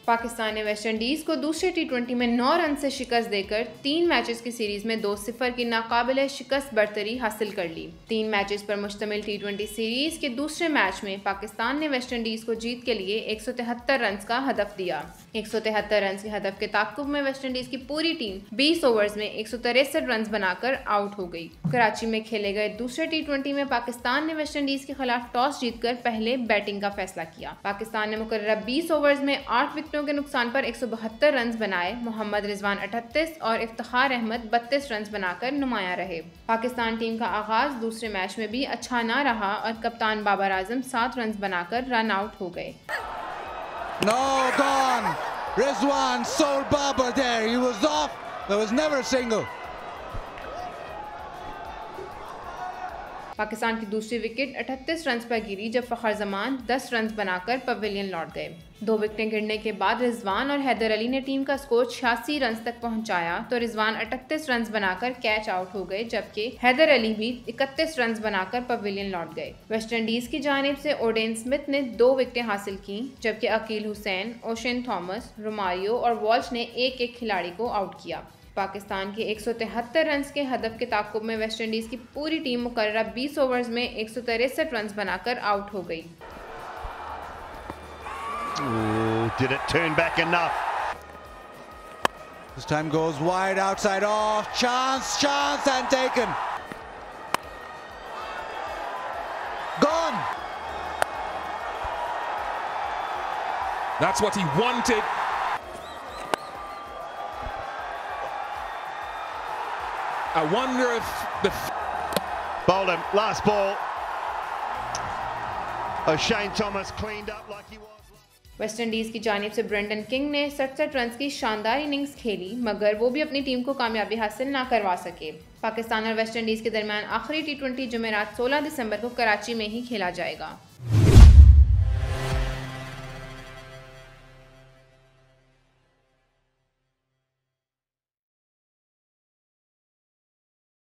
पाकिस्तान ने West Indies को दूसरे टी20 में 9 रन से शिकस्त देकर 3 मैचेस की सीरीज में 2-0 की नाकाबिले शिकस्त बरतरी हासिल कर ली। 3 मैचेस पर मुश्तमिल टी20 सीरीज के दूसरे मैच में पाकिस्तान ने वेस्ट इंडीज़ को जीत के लिए 173 रन का हदफ दिया। 173 रन के हदफ के ताक़ुब में वेस्ट इंडीज़ की पूरी टीम 20 ओवर्स में 163 रन बनाकर आउट हो गई। कराची में खेले गए दूसरे टी20 में पाकिस्तान ने वेस्ट इंडीज़ के खिलाफ टॉस जीतकर पहले बैटिंग का फैसला किया। पाकिस्तान ने मुकर्ररा 20 ओवर्स में 8 विकेटों के नुकसान पर 172 रन बनाए। मोहम्मद रिजवान 38 और इफ्तिखार अहमद 32 रन बनाकर नुमाया रहे। पाकिस्तान टीम का आगाज दूसरे मैच में भी अच्छा ना रहा और कप्तान बाबर आजम 7 रन बनाकर रन आउट हो गए। No, gone. Rizwan sold Babar there. He was off. There was never a single. Pakistan की दूसरी विकेट 38 रन पर गिरी जब फखर जमान 10 रन बनाकर पवेलियन लौट गए। 2 विकेटें गिरने के बाद रिजवान और हैदर अली ने टीम का स्कोर 86 रन तक पहुंचाया तो रिजवान 38 रन बनाकर कैच आउट हो गए, जबकि हैदर अली भी 31 रन बनाकर पवेलियन लौट गए। वेस्ट इंडीज की जानिब से ओडेन स्मिथ ने 2 विकेटें हासिल की, जबकि Akeal Hosein, Oshane Thomas, Romario और वॉल्श ने एक खिलाड़ी को आउट किया। पाकिस्तान के 173 रन के हदफ के ताक़ुब में वेस्ट इंडीज की पूरी टीम मुकर्ररा 20 ओवर्स में 163 रन बनाकर आउट हो गई। Did it turn back enough? This time goes wide outside off. Chance and taken. Gone. That's what he wanted. I wonder if the bowled him, last ball. O'Shane Thomas cleaned up like he was. West Indies की जानिब से Brendon king ने 67 run की शानदार innings खेली, मगर वो भी अपनी टीम को कामयाबी हासिल ना करवा सके। पाकिस्तान और वेस्ट इंडीज़ के दरमियान आखिरी टी20 जुमेरात 16 दिसंबर को कराची में ही खेला जाएगा।